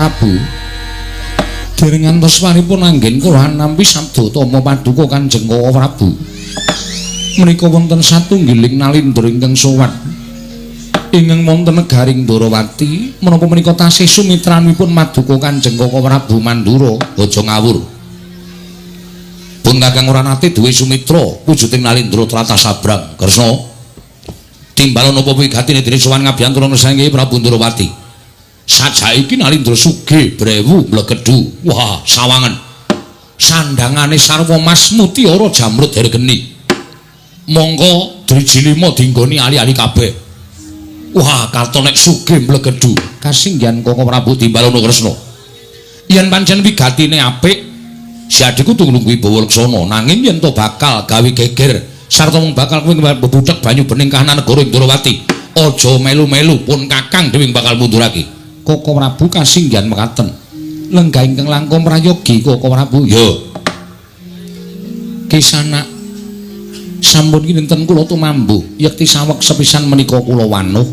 Prabu dereng antoswanipun anggen kula nampi sabda tama paduka Kanjeng Prabu menika wonten satunggiling nalindra ingkang sowan ingkang wonten negaring Ndorowati menapa menika tasih sumitranipun Maduka Kanjeng Prabu Mandura Baja Ngawur. Pun kakang ora nate duwe sumitra wujuding nalindra tlatah sabrang Kresna timbal napa wigatine dene sowan ngabiyantara Sang Hyang Prabu Ndorowati. Sajaiki nalindra sugih brewu mlegedu. Wah, sawangen sandhangane sarwa Mas Mutiara Jamrut Hergeni. Monggo Drijilima dinggoni ali-ali kabeh. Wah, katon nek sugih mlegedu kasinggihan Koko Prabu Timbalana Kresna. Yen pancen wigatine apik, si adhiku tunggu Wibawa Leksana, nanging yen to bakal gawe geger sarta mung bakal kowe bebudhek banyu bening kahanan negara Ndorowati, aja melu-melu pun Kakang dhewe bakal mundurake. Koko Prabu kasinggihan mekaten. Lenggah ingkang langkung prayogi Koko Prabu. Ya. Kisana sampun kinten kula tumambu yekti saweg sepisan menika kula wanuh.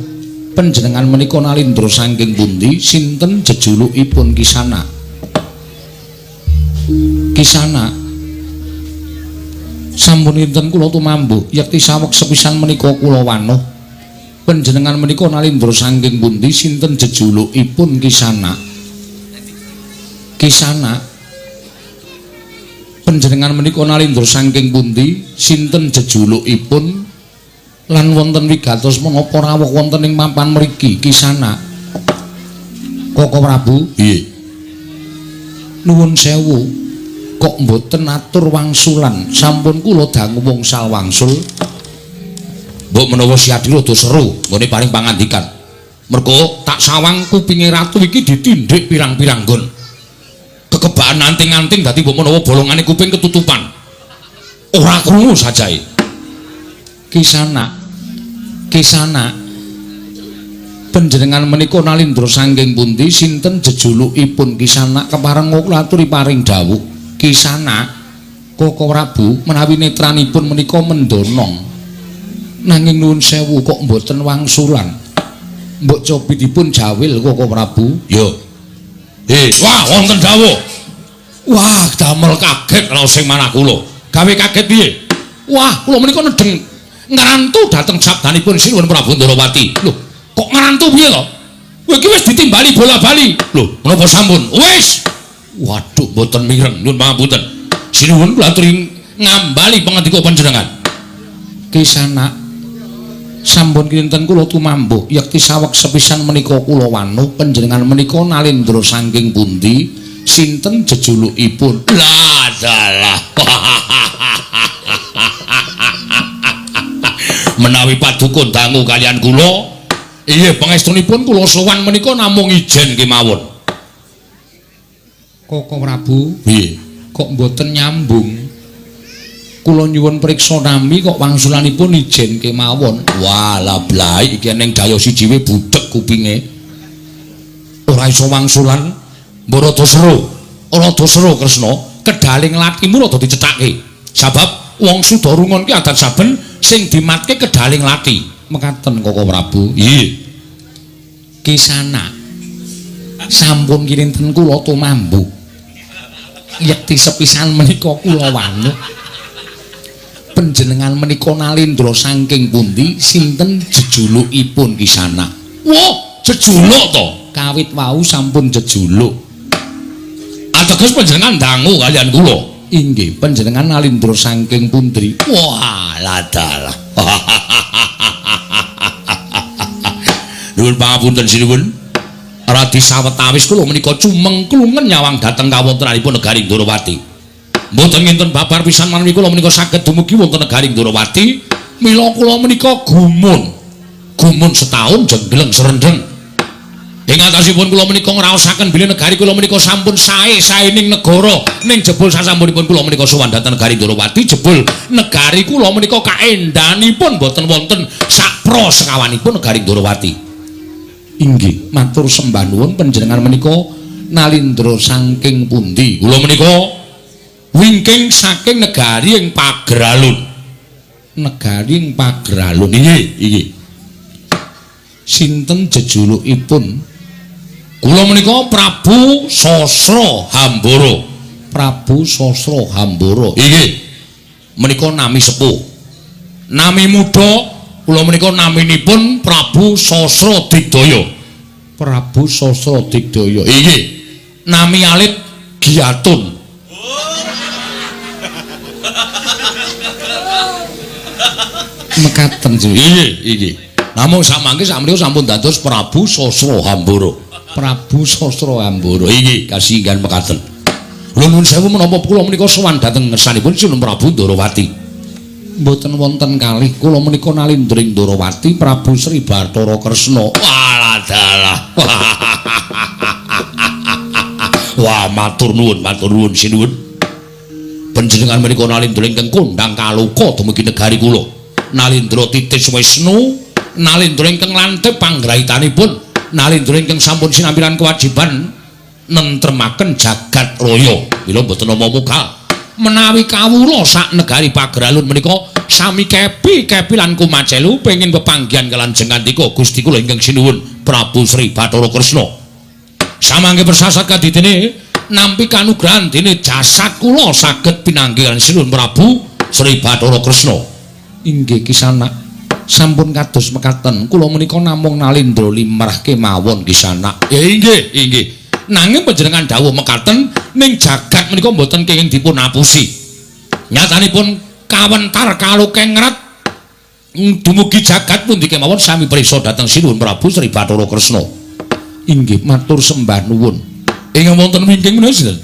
Panjenengan menika nalindra saking pundi sinten jejulukipun Kisana? Kisana sampun kinten kula tumambu yekti saweg sepisan menika kula wanuh. Panjenengan menika nalindra saking pundi sinten jejulukipun Kisana? Kisana panjenengan menika nalindra saking pundi sinten jejulukipun lan wonten wigatos menapa rawuh wonten ing papan mriki Kisana? Koko Prabu, nggih. Nuwun sewu, kok mboten atur wangsulan, sampun kula dangu wungsal wangsul. Mbok menawa si Adi rada seru nggone paring pangandikan. Mergo tak sawang kupinge ratu iki ditindik pirang-pirang nggon. Kekebaan anting-anting dadi mbok menawa bolongane kuping ketutupan. Ora krungu sajae. Kisana panjenengan menika nalindra saking pundi sinten jejulukipun Kisana kepareng kula aturi paring dawuh. Kisana Koko Prabu menawi netranipun menika mendonong nanging nuwun sewu kok mboten wangsulan. Mbok cobi dipun jawil Koko Prabu. Ya. Wah wonten dawuh. Wah damel kaget lha sing manah kula. Gawe kaget piye? Wah kula menika nedeng ngrantu dhateng sabdanipun Sinuwun Prabu Ndorowati. Lho, kok ngrantu piye to? Kowe iki wis ditimbali bola-bali. Lho, menapa sampun? Wis. Waduh, mboten mireng. Nyuwun pangapunten. Sinuwun kula aturi ngambali pangandika panjenengan. Kisana sampun kinten kula tumambuh yekti saweg sepisan menika kula wanuh panjenengan menika nalindra saking pundi sinten jejulukipun? Lah dalah. Menawi paduka dangu kalian kula, inggih pangestunipun kula sowan menika namung ijen kemawon. Koko Prabu, nggih, kok mboten nyambung. Kula nyuwun priksa nami kok wangsulanipun ijen kemawon. Walah blai iki ning daya siji wae budhek kupinge. Ora iso wangsulan, mbok rada seru. Rada seru Kresna, kedaling latimu rada dicethake. Sabab wong Sudarungon ki adat saben sing dimatke kedaling lati. Mekaten Koko Prabu. Nggih. Kisana sampun kinten kula tumambu yekti sepisan menika kula wanuh panjenengan menika nalindra saking pundi sinten jejulukipun Kisana? Wah, jejuluk to. Kawit wau sampun jejuluk. Ateges panjenengan dangu kalian kula. Inggih, panjenengan nalindra saking pundi? Wah, ladalah. Nuwun pangapunten sinuwun. Radi sawetawis kula menika cumeng klungen nyawang dhateng kawontenanipun negari Ndorowati. Mboten nginten babar pisan manwi kula menika saged dumugi wonten negari Ndorowati, mila kula menika gumun. Gumun setahun jengleng serendeng. Ing atasipun kula menika ngraosaken bilih negari kula menika sampun sae-saening negara ning jebul sasampunipun kula menika sowan dhateng negari Ndorowati jebul negari kula menika kaendanipun boten wonten sapra sekawanipun negari Ndorowati. Inggih, matur sembah nuwun panjenengan menika nalindra saking pundi? Kula menika wingking saking negari ing Pageralun. Negari ing Pageralun. Inggih, inggih. Sinten jejulukipun Kula menika Prabu Sasra Hambara. Prabu Sasra Hambara. Inggih. Menika nami sepuh. Nami muda kula menika naminipun Prabu Sasra Digdaya. Prabu Sasra Digdaya. Inggih. Nami alit Giyatun. Mekaten nggih. Namung samangke sakmenika sampun dados Prabu Sasra Hambara. Prabu Sasra Hambara. Inggih, kasinggan mekaten. Kula nuwun sewu menapa kula menika sowan dhateng ngersanipun Sinten Prabu Ndarawati. Mboten wonten kalih kula menika nalindring Ndarawati Prabu Sri Bathara Kresna. Walah dalah. Wah, matur nuwun sinuwun. Panjenengan menika nalindra ingkang kondhang kaloka dumugi negari kula. Nalindra titis Wisnu, nalindra ingkang lantip panggrahitanipun, nalindra ingkang sampun sinambiran kewajiban nentremaken jagat raya. Mila mboten nama muka menawi kawula sak negari Pageralun menika sami kepi lan kumacelu pengin pepanggihan kalajeng ngandika Gusti kula ingkang sinuwun Prabu Sri Bathara Kresna. Samangke persasat kadidene nampi kanugrahan dene jasad kula saged pinanggih kaliyan Sinuwun Prabu Sri Bathara Kresna. Inggih Kisanak, sampun kados mekaten kula menika namung nalindra limrah kemawon Kisanak. Ya inggih. Nanging panjenengan dawuh mekaten ning jagat menika mboten kenging dipun apusi. Nyatanipun kawentar kalukengrat dumugi jagat pundi kemawon sami prisa dhateng Sinuwun Prabu Sri Bathara Kresna. Inggih matur sembah nuwun. Ingkang wonten wingking menika sinten?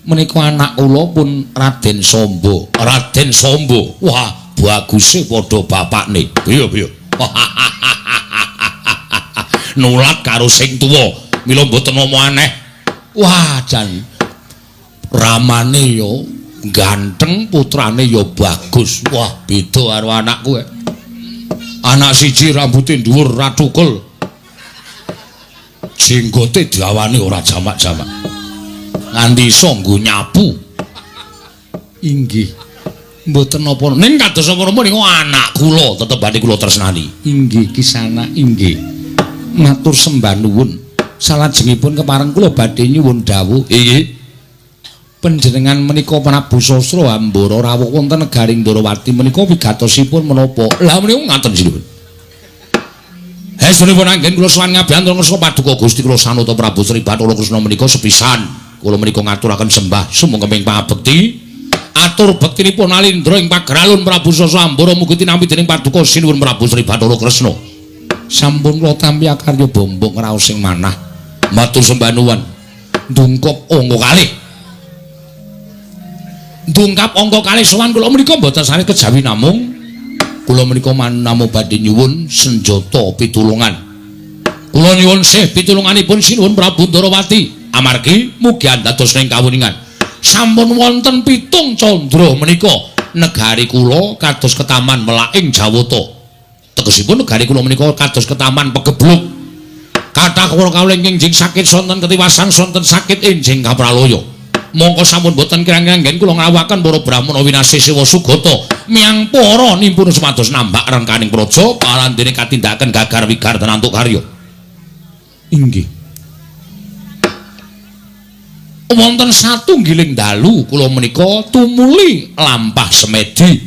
Menika anak kula pun Raden Samba. Raden Samba. Wah, baguse padha bapakne. Biya. Nulat karo sing tuwa. Mila mboten ngomong aneh. Wah, jan ramane yo ganteng, putrane yo bagus. Wah, beda karo anakku. Anak siji rambuté dhuwur ratukul. Jenggote diawani ora jamak-jamak. Nganti iso nggo nyapu. Inggih. Mboten napa ning kados apa-apa niku anak kula tetepane kula tresnani. Inggih Kisanak, inggih. Matur sembah nuwun. Salajengipun kepareng kula badhe nyuwun dawuh. Inggih. Panjenengan menika Prabu Sasra Hambara rawuh wonten negari Ndarawati menika wigatosipun menapa? Lah menika ngaten sinuwun. Hestunipun anggen kula sowan ngabiyantu ngersa paduka Gusti kula Sanuta Prabu Sri Bathara Kresna menika sepisan. Kula menika ngaturaken sembah sumangga kemeng pangabekti. Atur bektinipun nalindra ing Pageralun Prabu Sasra Hambara mugi tinampi dening paduka Sinuwun Prabu Sri Bathara Kresna. Sampun kula tampi akarya bombong raos sing manah. Matur sembah nuwun. Ndungkap angka kalih. Ndungkap angka kalih sowan kula menika mboten sanes kejawi namung kula menika namung badhe nyuwun senjata pitulungan. Kula nyuwun sih pitulunganipun Sinuwun Prabu Ndarawati amargi mugi dados ning kawuningan. Sampun wonten 7 candra menika negari kula kados ketaman melaing Jawata. Tegesipun negari kula menika kados ketaman pegebluk. Kathah kawula ingkang sakit sonten ketiwasan sonten sakit enjing kapraloya. Mongko sampun boten kirang-kirang nggen kula nglawaken para Brahmana winasih Sewa Sugata miang para nimpun supados nambak rengkaning praja parandene katindakan gagar wigar tenantuk karya. Inggih. Wonten satunggiling dalu kula menika tumuli lampah semedi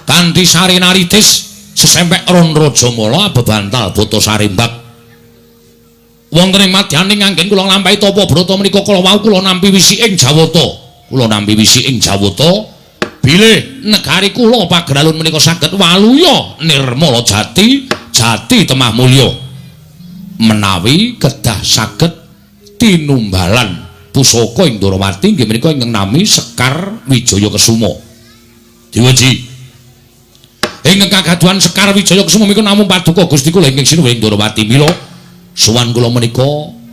kanthi sarinaritis sesempek ron Rajamala bebantal boto sarimbak. Wonten ing madyaning anggen kula nglampahi tapa brata menika kala wau kula nampi wisi ing Jawata. Kula nampi wisi ing Jawata bilih negari kula Pageralun menika saged waluya nirmala jati, jati temah mulya. Menawi kedah saged tinumbalan pusaka ing Ndarawati nggih menika ingkang nami Sekar Wijaya Kesuma. Diweji. Ing kagaduhan Sekar Wijaya Kesuma menika namung paduka Gusti kula ingkang sinuwun ing Ndarawati mila sowan kula menika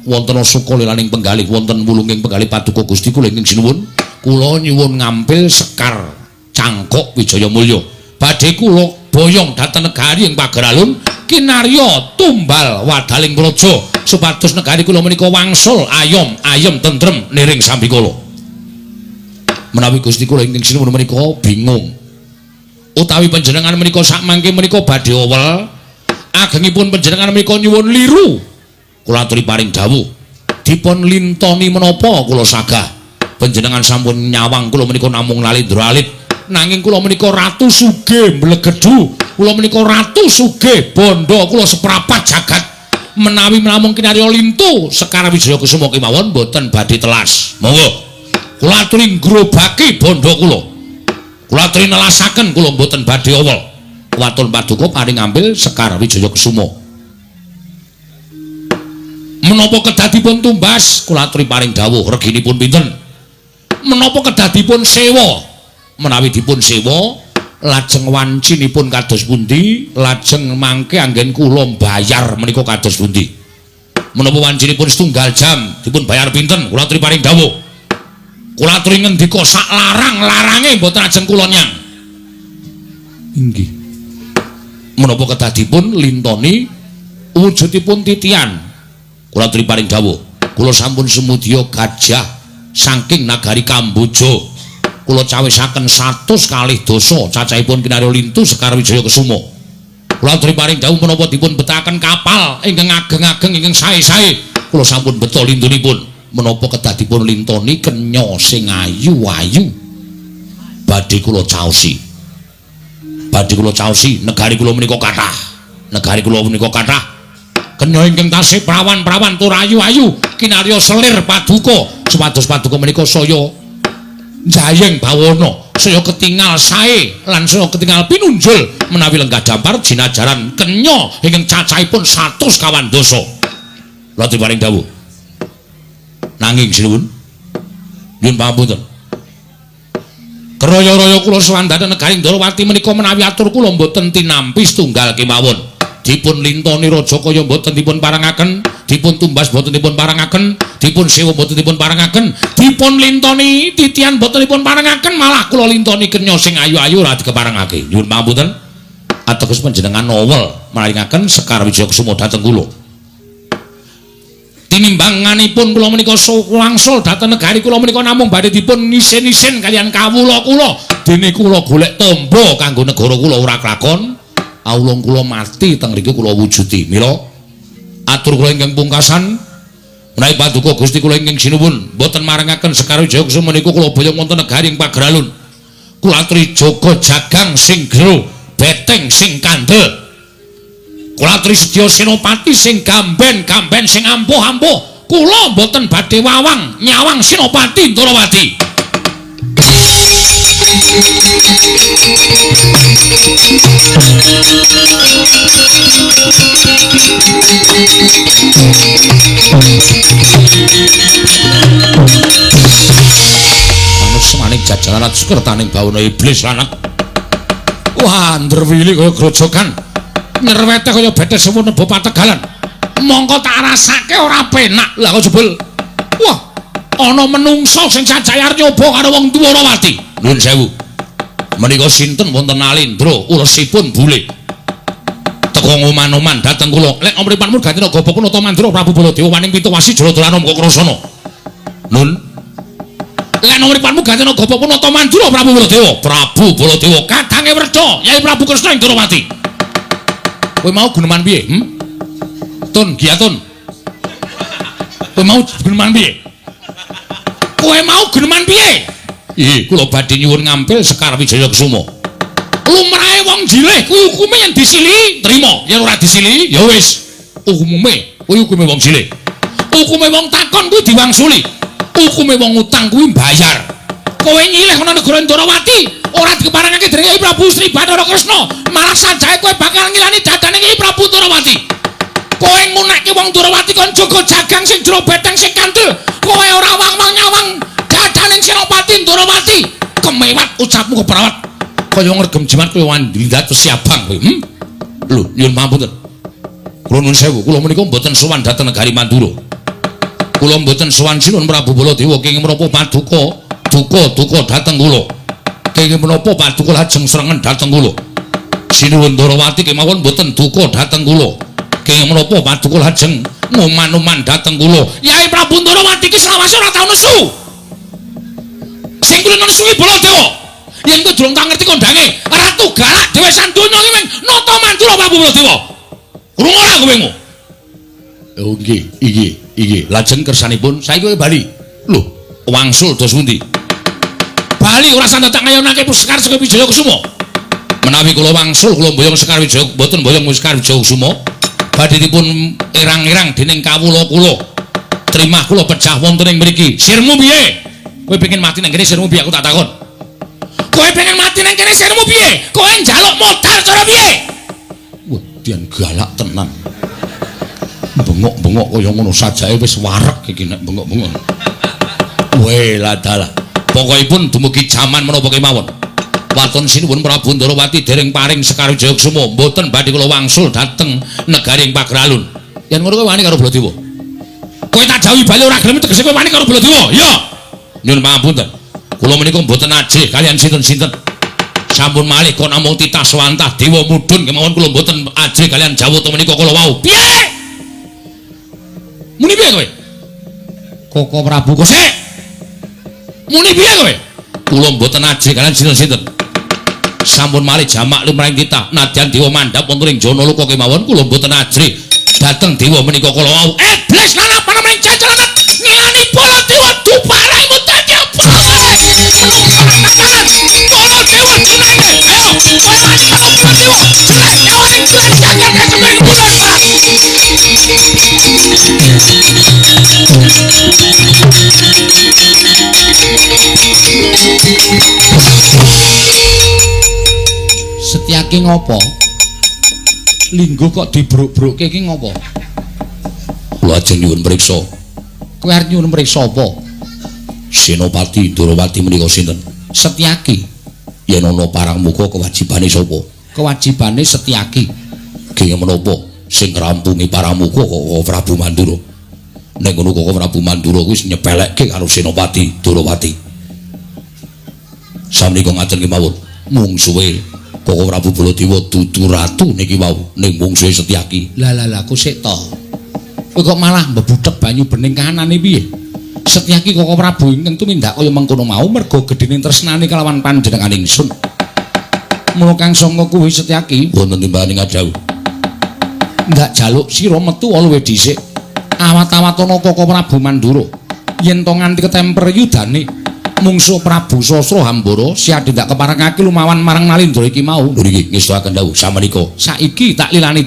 wonten suka lilaning penggalih wonten wulunging penggalih paduka Gusti kula ingkang sinuwun kula nyuwun ngampil Sekar Cangkok Wijaya Mulya badhe kula boyong dhateng negari ing Pageralun kinarya tumbal wadaling praja supados negari kula menika wangsul ayem tentrem niring sambikala. Menawi Gusti kula ingkang sinuwun menika bingung utawi panjenengan menika sakmangke menika badhe owel agengipun panjenengan menika nyuwun liru kula aturi paring dawuh dipun lintoni menapa kula sagah panjenengan sampun nyawang kula menika namung Nalindra alit nanging kula menika ratu sugih mblegedu kula menika ratu sugih bondo kula seprapat jagat menawi namung kinarya lintu Sekar Wijaya Kusuma kemawon boten badhe telas monggo kula aturi ngrobaki bondo kula aturi nelasaken kula boten badhe awol waton paduka paring ngambil Sekar Wijaya Kusuma menapa kedadipun tumbas kula aturi paring dawuh reginipun pinten menapa kedadipun sewa menawi dipun sewa lajeng wancinipun kados pundi lajeng mangke anggen kula bayar menika kados pundi menapa wancinipun setunggal jam dipun bayar pinten kula aturi paring dawuh kula aturi ngendika sak larang-larange mboten ajeng kula nyang inggih menapa kedadipun lintoni wujudipun titian kula aturi paring dawuh kula sampun sumudya gajah saking nagari Kamboja kula cawisaken 100 kalih dasa cacahipun kinarya lintu Sekar Wijaya Kusuma kula aturi paring dawuh menapa dipun betahaken kapal ingkang ageng-ageng ingkang sae-sae kula sampun beto lintunipun menapa kedadipun lintoni kenya sing ayu-ayu badhe kula caosi negari kula menika kathah kenya ingkang tasih prawan-prawan tur ayu-ayu kinarya selir paduka supados paduka menika saya jayeng bawana saya ketingal sae lan saya ketingal pinunjul menawi lenggah dampar jinajaran kenya ingkang cacahipun 100 kawan dasa kula paring dawuh nanging sinuwun nyuwun pangapunten kraya-raya kula swandadan negari Ndarawati menika menawi atur kula mboten tinampi setunggal kemawon dipun lintoni raja kaya mboten dipun parangaken dipun tumbas mboten dipun parangaken dipun sewa mboten dipun parangaken dipun lintoni titian mboten dipun parangaken malah kula lintoni kenya sing ayu-ayu ora dikeparangake nyuwun pangapunten ateges panjenengan nowel maringaken Sekar Wijaya Kusuma dhateng kula tinimbanganipun kula menika wangsul dhateng negari kula menika namung badhe dipun isin-isin kaliyan kawula kula dene kula golek tamba kanggo negara kula ora kelakon awulung kula mati teng mriki kula wujudi mila atur kula ingkang pungkasan menawi paduka Gusti kula ingkang sinuwun boten marangaken Sekar Wijaya Kusuma menika kula boyong wonten negari ing Pageralun kula aturi jaga jagang sing gero beteng sing kandel kula aturi sedya senopati sing gamben sing ampuh kula boten badhe wawang nyawang senopati Ndarawati semaning jajaran sukertaning bawana iblis lanang wah ndrewili kaya grojogan nyerwete kaya betes sewu nebo pategalan mongko tak rasake ora penak lah kok jebul wah ana menungso sing sajayar nyoba karo wong Ndarawati nuwun sewu menika sinten wonten Nalindra uresipun bule teka ngoman-oman dhateng kula lek amripanmu ganti naga pun Utamandra Prabu Baladewa waning pintu wasi Jaladurana kok krasana nun lek amripanmu ganti naga pun Utamandra Prabu Baladewa kadange Werda Yai Prabu Kresna ing Ndarawati kowe mau guneman piye Tun Giatun kowe mau guneman piye Iya, kula badhe nyuwun ngampil Sekar Wijaya Kusuma. Lumrahe wong jilih kuwi hukume yen disili, trima. Yen ora disili, ya wis. Umume kuwi hukume wong jilih. Hukume wong takon kuwi diwangsuli. Hukume wong utang kuwi bayar. Kowe nyilih ana negara Ndarawati, ora dikeparangake dening Kyai Prabu Sri Bathara Kresna, malah sajae kowe bakal ngilani dadane Kyai Prabu Ndarawati. Kowe ngunekke wong Ndarawati kon jaga jagang sing jero beteng sing kandel. Kowe ora wang-wang nyawang dadaning Senopati Ndarawati kemewat ucapmu keperawat kaya ngregem jimat kowe wandindat siabang kowe lho nyuwun pangapunten kula nuwun sewu kula menika mboten sowan dhateng negari Mandura kula mboten sowan sinuwun Prabu Baladewa kenging menapa paduka duka dhateng kula kenging menapa paduka lajeng srengen dhateng kula sinuwun Ndarawati kemawon mboten duka dhateng kula kenging menapa paduka lajeng ngoman-oman dhateng kula Yai Prabu Ndarawati ki selawase ora tau nesu sing kuwi nesuwi Baladewa yen kowe durung tak ngerti kondange ratu galak dhewe sandonya iki meng nata mandura Prabu Baladewa krungu ora kowe ngo oh nggih iki Iki lajeng kersanipun saiki kowe bali. Lho, wangsul dos pundi? Bali ora santet ngayonake Sekar Sengko Wijaya Kusuma. Menawi kula wangsul kula mboyong Sekar Wijaya mboten mboyong Sekar Wijaya Kusuma badhe dipun irang-irang dening kawula kula. Trimah kula pecah wonten ing mriki. Sirmu piye? Kowe pengen mati nang kene sirmu piye aku tak takon. Kowe pengen mati nang kene sirmu piye? Kowe njaluk modal cara piye? Wah, dian galak tenan. Bengok-bengok kaya ngono sajae wis wareg iki nek bengok-bengok. Weh ladalah. Pokokipun dumugi jaman menapa kemawon. Waton sinuwun Prabu Ndarawati dereng paring Sekar Wijaya Kusuma mboten badhe kula wangsul dhateng negaring Pagralun. Yen ngono kowe wani karo Baladewa. Kowe tak jawuhi bali ora gelem tegese kowe wani karo Baladewa. Ya. Nyuwun pangapunten. Kula menika mboten ajih kalian sinten-sinten. Sampun malih kok namung titah swantah dewa mudhun kemawon kula mboten ajih kalian jawata menika kula wau. Piye? Muni piye kowe? Koko Prabu Kosek. Muni piye kowe? Kula mboten ajih kalian sinten-sinten. Sampun malih jamak limrahing titah nadyan dewa mandhap wonten ing Janaloka kemawon kula mboten ajih dhateng dewa menika kula wau. Iblis lan apa namung cacalanan ngilani Baladewa duparai mutati apa? Kula dewa jenenge. Ayo, kowe mati karo Baladewa. Jelek ora jelek jagat kesempatan kula. Setyaki ngopo? Linggo kok dibruk-brukke iki ngopo? Kula ajeng nyuwun priksa. Kowe arep nyuwun priksa apa? Senopati Ndarawati menika sinten? Setyaki. Yen ana parang muka kewajibane sapa? Kewajibane Setyaki. Kaya menapa sing ngrampungi parang muka kok Prabu Mandura? Nek ngono kok Prabu Mandura kuwi wis nyepelekke karo Senopati Ndarawati. Samangika ngaten kemawon. Mungsuhe Koko Prabu Baladewa dudu ratu niki wau ning mungsuhe Setyaki. Lah kok sik to. Kowe kok malah mbebudhek banyu bening kahanane piye? Setyaki Koko Prabu ingkang tumindak kaya mengkono mau merga gedhening tresnane kelawan panjenengan ingsun. Mula kang sanga kuwi Setyaki wonten timbane ngadhawuh. Ndak jaluk sira metu luwih dhisik. Awat-awatono Koko Prabu Mandura. Yen to nganti ketemper yudane mungsuh Prabu Sasra Hambara siade ndak keparengake lumawan marang Nalindra iki mau. Lho niki ngestuaken dawuh samenika. Saiki tak lilani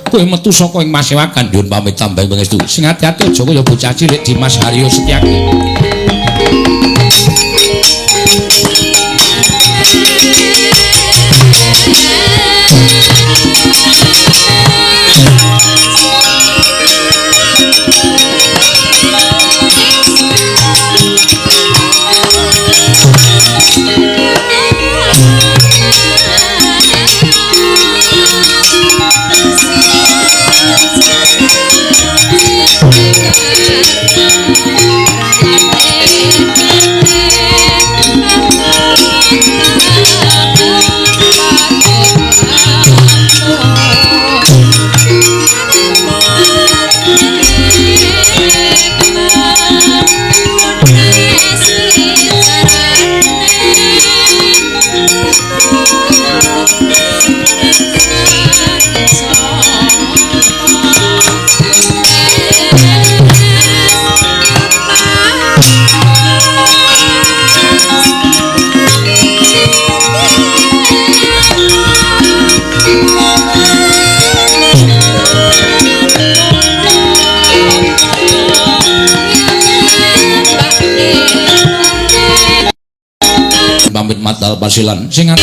kowe metu saka ing pasewakan nyuwun pamit tambah pangestu. Sing ati-ati aja kaya bocah cilik Dimas Haryo Setyaki. Pamit matal pasilan sing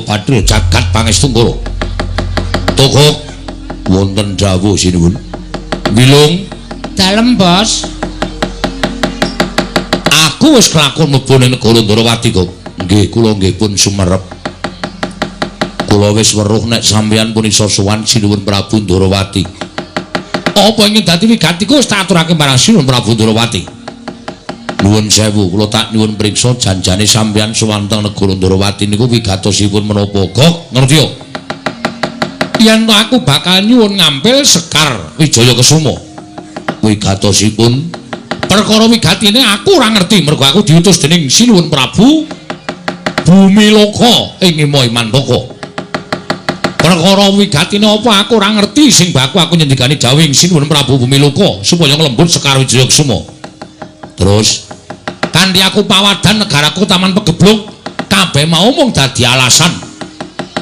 Patrio jagat pangestu kula. Togok wonten dawuh sinuwun. Bilung dalem Bos. Aku wis kelakon mlebu ning negara Ndarawati kok. Nggih kula nggih pun sumerep. Kula wis weruh nek sampeyan pun iso sowan sinuwun Prabu Ndarawati. Apa ingin dadi wigatiku wis tak aturake marang sinuwun Prabu Ndarawati. Nuwun sewu, kula tak nyuwun priksa janjane sampeyan sowan teng negara Ndarawati niku wigatosipun menapa, Gok? Ngerti yo? Yen aku bakal nyuwun ngampil Sekar Wijaya Kesuma. Wigatosipun perkara wigatine aku ora ngerti mergo aku diutus dening Sinuwun Prabu Bumiloka ing Imo Imantaka. Perkara wigatine apa aku ora ngerti sing baku aku nyendikani dawuh Sinuwun Prabu Bumiloka supaya nglembut Sekar Wijaya Kesuma. Terus kanthi aku pawadan negaraku taman pegebluk kabeh mau mung dadi alasan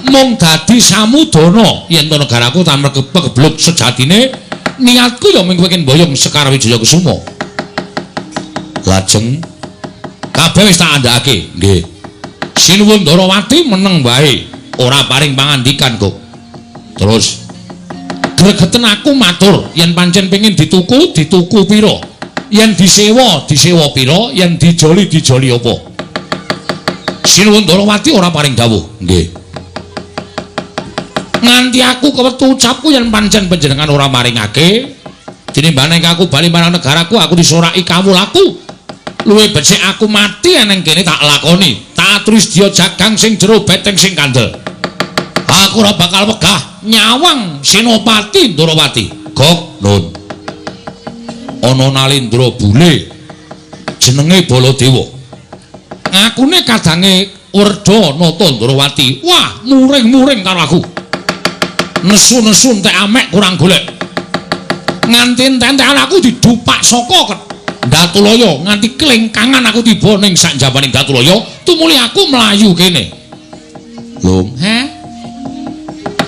mung dadi samudana yen to negaraku taman pegebluk sejatine niatku ya mung kepengin boyong Sekar Wijaya Kesuma. Lajeng kabeh wis tak andhakake nggih Sinuwun Ndarawati meneng wae ora paring pangandikan kok. Terus gregeten aku matur yen pancen pengin dituku pira, yen disewa pira, yen dijoli apa. Sinuwun Ndarawati ora paring dawuh nggih. Nganti aku kewetu ucapku yen pancen panjenengan ora maringake tinimbane aku bali marang negaraku aku disoraki kawulaku. Luwih becik aku mati eneng kene tak lakoni. Tak aturi sedya jagang sing jero beteng sing kandel. Aku ora bakal wegah nyawang Senopati Ndarawati. Gok nun. Ana Nalendra bule jenenge Baladewa. Akune kadange Werda Nata Ndarawati. Wah, muring-muring karo aku. Nesu-nesu entek amek kurang golek. Nganti entek-entekan aku didupak saka Datulaya nganti kelengkangan aku tiba ning sak jabaning Datulaya tumuli aku mlayu kene. Lho,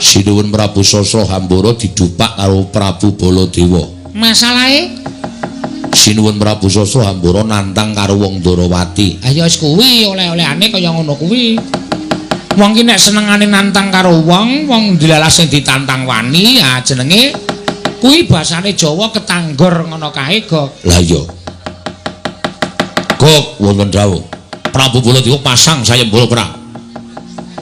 Sinuwun Prabu Sasra Hambara didupak karo Prabu Baladewa. Masalahe Sinuwun Prabu Sasra Hambara nantang karo wong Ndarawati. Ah ya wis kuwi oleh-olehane kaya ngono kuwi. Wong ki nek senengane nantang karo wong dilalas sing ditantang wani ya jenenge kuwi basane Jawa ketanggor ngono kae, Gok. Lah iya. Gok wonten dawuh. Prabu Baladewa pasang sayembara perang.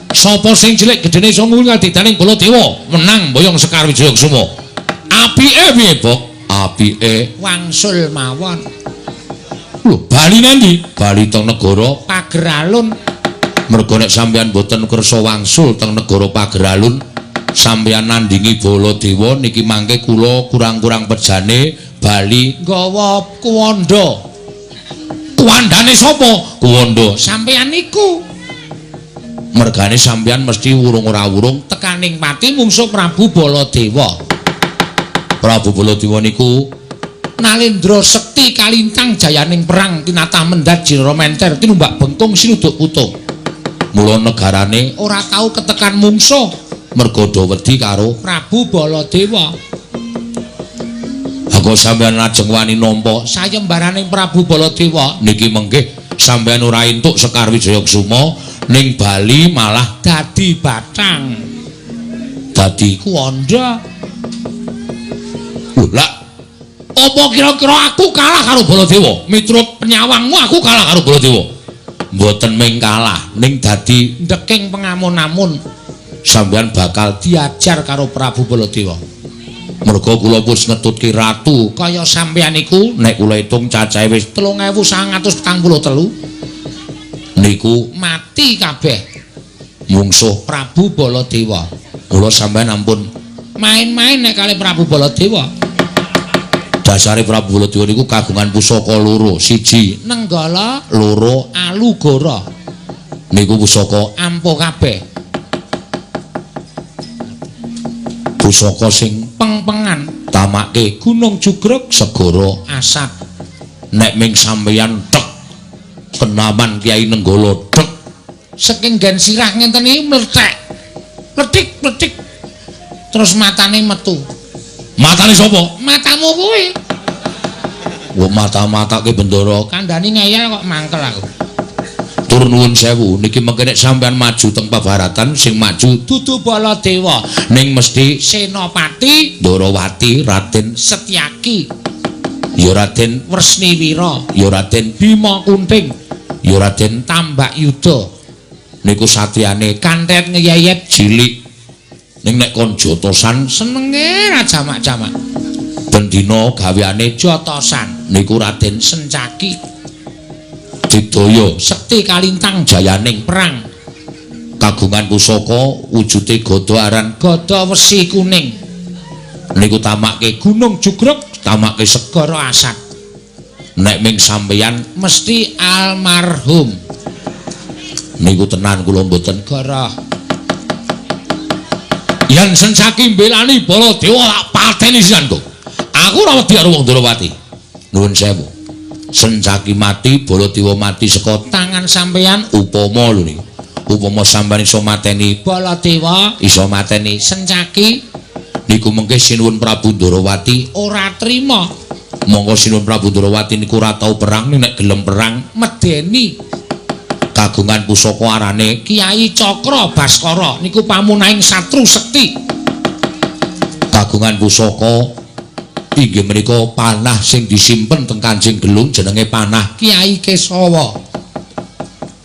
Sapa sing cilik gedene iso ngulungi didaning Baladewa menang boyong Sekar Wijaya Kesuma. Apike piye, Bok? Apike wangsul mawon. Lho, bali nanti? Bali teng negara Pageralun. Mergo nek sampeyan boten kersa wangsul teng negara Pageralun, sampeyan nandingi Baladewa niki mangke kula kurang-kurang pejane bali nggawa kuwanda. Kuwandane sapa? Kuwanda sampeyan niku. Mergane sampeyan mesti wurung ora wurung tekaning pati mungsuh Prabu Baladewa. Prabu Baladewa niku Nalendra sekti kalintang jayaning perang tinatah mendat jira menter tinumbak bengkung sinuduk putung. Mula negarane ora tau ketekan mungsuh merga do wedi karo Prabu Baladewa. Aku sampeyan lajeng wani nampa sayembaraning Prabu Baladewa niki mengke sampeyan ora entuk Sekar Wijaya Kesuma ning Bali malah dadi batang dadi kuwanda. Lah apa kira-kira aku kalah karo Baladewa? Miturut penyawangmu aku kalah karo Baladewa? Mboten mung kalah ning dadi ndeking pengamun-amun sampeyan bakal diajar karo Prabu Baladewa. Merga kula pun ngetutke ratu kaya sampeyan iku nek kula hitung cacahe wis 3943 niku mati kabeh mungsuh Prabu Baladewa. Kula sampeyan ampun main-main nek kali Prabu Baladewa. Dasare Prabu Baladewa niku kagungan pusaka loro, siji Nenggala, loro Alugara. Niku pusaka ampuh kabeh. Pusaka sing pengpengan tamake Gunung Jugruk segara asat. Nek ming sampeyan tek kenaman Kyai Nenggala tek saking gen sirah ngenten iki mlethek. Pletik-pletik. Terus matane metu. Matane sapa? Matamu kuwi. Wo mata-matake bendara kandhani ngeyel kok mangkel aku. Tur nuwun sewu niki mengke nek sampean maju teng pabaratan sing maju dudu Baladewa ning mesti Senopati Ndorowati Raden Setyaki ya Raden Wresniwira ya Raden Bima Kunting ya Raden Tambak Yuda niku satyane Kanthet ngeyayet cilik ning nek kon jotosan senenge ra jamak-jamak ben dina gaweane jotosan niku Raden Sencaki Digdaya sekti kalintang jayaning perang kagungan pusaka wujude gada aran gada wesi kuning niku tamake Gunung Jugruk tamake segara Segara Asad nek ming sampeyan mesti almarhum niku tenan kula mboten gara yen Sencaki mbelani Baladewa tak pateni sisan kok aku ora wedi karo wong Ndorowati nuwun sewu Sencaki mati Baladewa mati saka tangan sampeyan upama lho niku upama sampeyan iso mateni Baladewa iso mateni Sencaki niku mengke sinuwun Prabu Ndorowati ora trima monggo sinuwun Prabu Ndorowati niku ora tau perang nek gelem perang medeni kagungan pusaka arane Kiai Cakra Baskara niku pamunahing satru sekti kagungan pusaka inggih menika panah sing disimpen teng Kanjeng Gelung jenenge panah Kiai Kesawa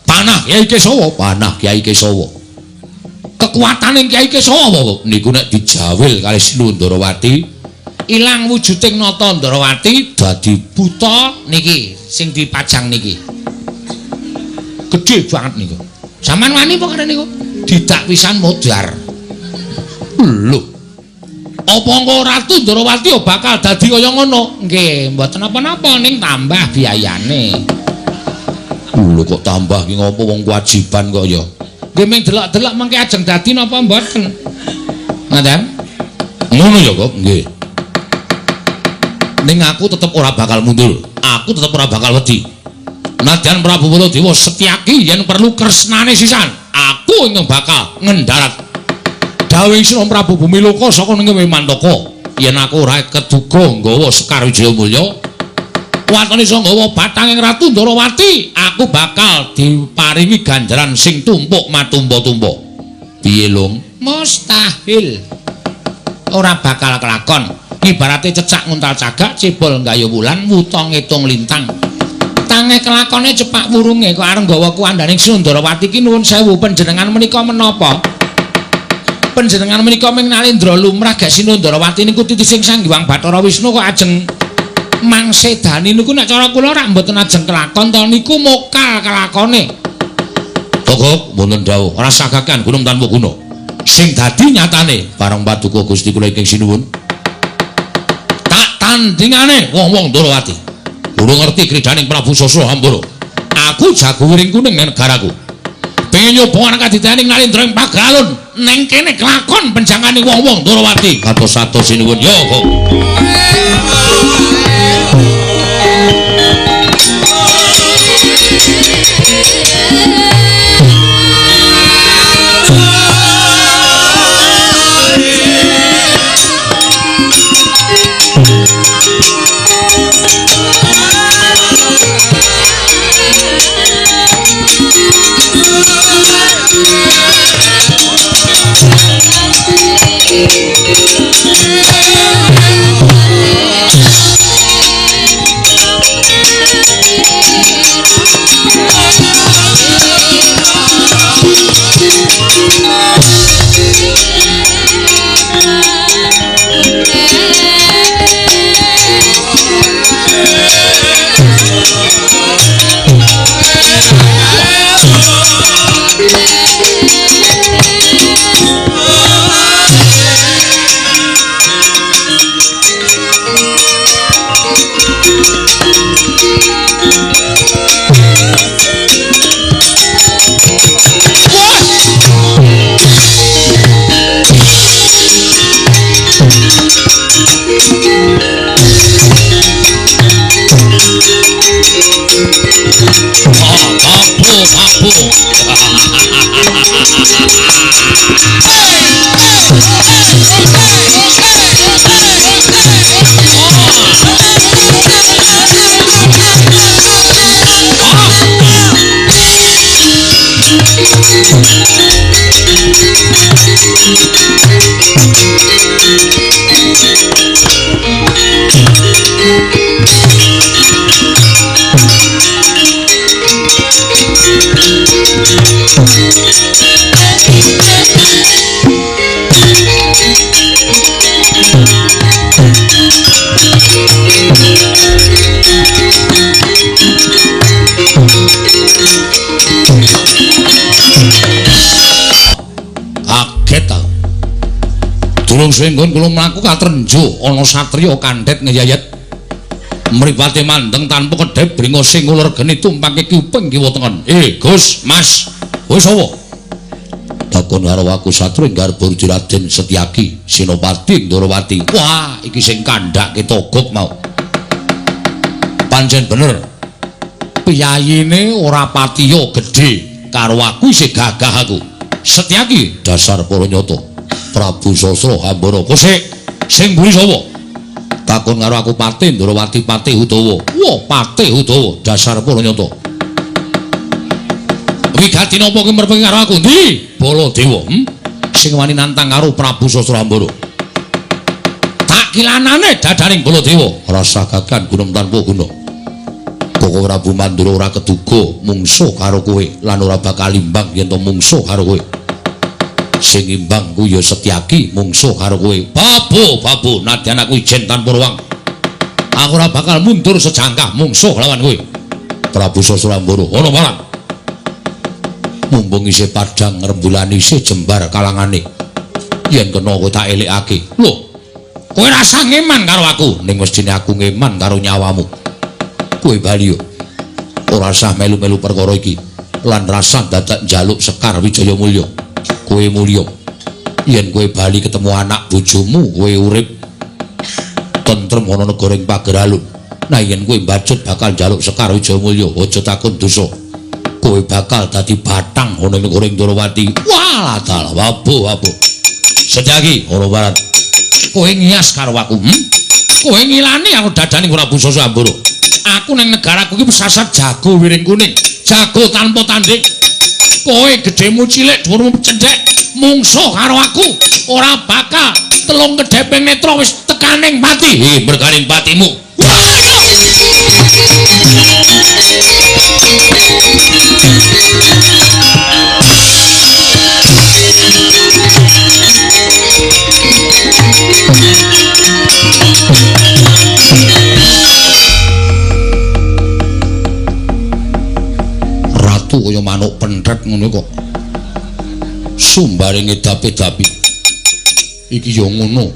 panah Kiai Kesawa panah Kiai Kesawa kekuatane Kiai Kesawa niku nek dijawil kali Sinuwun Ndorowati ilang wujuding nata Ndorowati dadi buta niki sing dipajang niki gede banget niku sampean wani apa kare niku didak pisan modar lho apa engko Ratu Ndorowati bakal dadi kaya ngono nggih mboten apa-apa ning tambah biayane lho kok tambah ki ngopo wong kewajiban kok ya nggih ming delok-delok mengke ajeng dadi napa mboten ngoten ngono ya kok nggih ning aku tetep ora bakal mundur aku tetep ora bakal wedi nadyan Prabu Baladewa Setyaki yen perlu kresnane sisan aku ingkang bakal ngendarat dawuh Sira Prabu Bumiloka saka ning Wimantaka yen aku ora keduga nggawa Sekar Wijayamulya watone iso nggawa batanging Ratu Ndorowati aku bakal diparingi ganjaran sing tumpuk matumpa-tumpa piye Lung mustahil ora bakal kelakon ibarate cecak nguntal cagak cebol nggayu wulan wuta ngitung lintang tange kelakone cepak wurunge kok arep nggawa kuwandaning Ndorowati ki nuwun sewu panjenengan menika menapa panjenengan menika ming nalindra lumrah gak Sinuwun Ndorowati niku titising Sang Hyang Bathara Wisnu kok ajeng mangsedani niku nek cara kula rak mboten ajeng kelakon to niku mokal kelakone Togok wonten dawuh ora sagakan gunung tanpa guna sing dadi nyatane bareng paduka Gusti kula ingkang sinuwun tak tandingane wong-wong Ndorowati durung ngerti kridaning Prabu Sasa Hambara aku jago wiring kuning ning negaraku pengen nyoba kadidane nalindra ing pagalun ning kene kelakon penjangane wong-wong Ndorowati kados-ados sinuwun yo kok durung suwe nggon kula mlaku katrenjo ana satriya kandhet ngeyayet mripate mandeng tanpa kedhep bringa sing uler geni tumpake kuping kiwa tengen. Gus, Mas, kowe sapa? Takon karo aku satru garba Raden Setyaki Senopati Ndorowati. Wah, iki sing kandhake togok mau. Pancen bener. Piyayine ora patiya gedhe karo aku isih gagah aku. Setyaki dasar para nyata. Prabu Sasra Hambara. Kosek sing mburi sapa? Takon karo aku Patih Ndorowati Patih Udawa. Wah, Patih Udawa dasar para nyata. Wigati napa ki merpeng karo aku? Ndi? Baladewa. Sing wani nantang karo Prabu Sasra Hambara. Tak kilanane dadaning Baladewa. Rasa gagan gunung tanpa guna. Koko Prabu Mandura ora keduga mungsuh karo kowe lan ora bakal imbang yen to mungsuh karo kowe. Sing imbang ku ya Setyaki mungsuh karo kowe. Babu, nadyan aku ijen tanpa ruang. Aku ora bakal mundur sejangkah mungsuh lawan kowe. Prabu Sasra Hambara, ana marang. Mumpung isih padhang rembulan isih jembar kalangane. Yen kena kowe tak elekake. Lho, kowe rasa ngeman karo aku, ning mestine aku ngeman karo nyawamu. Kowe bali yo. Ora usah melu-melu perkara iki. Lan rasa dadak njaluk Sekar Wijaya Mulya. Kowe mulya. Yen kowe bali ketemu anak bojomu, kowe urip tentrem ana negara ing Pageralun. Nah yen kowe mbacut bakal njaluk Sekar Wijaya Mulya, aja takon dosa. Kowe bakal dadi batang ana negara ing Ndorowati. Walah dalah wabuh. Setyaki ora barat. Kowe ngias karo aku, Kowe ngilani aku dadaning Prabu Sasra Hambara. Aku nang negaraku iki pesasat jago wiring kuning, jago tanpa tanding. Kowe gedhemu cilik, dhuwurmu cendhek, mungsuh karo aku, ora bakal telung kedheping netra wis tekaning pati. Merganing patimu. Ratu kaya manuk pentret ngono kok. Sumbare ngedapi-dapi. Iki ya ngono.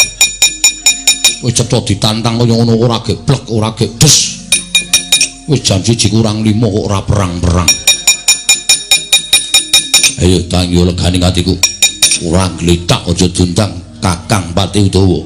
Wis cetha ditantang kaya ngono ora geblek, ora gebes. Wis jam 1 kurang 5 kok ora perang-perang. Ayo tangyo legane atiku. Ora gletak aja dundang Kakang Patih Udawa.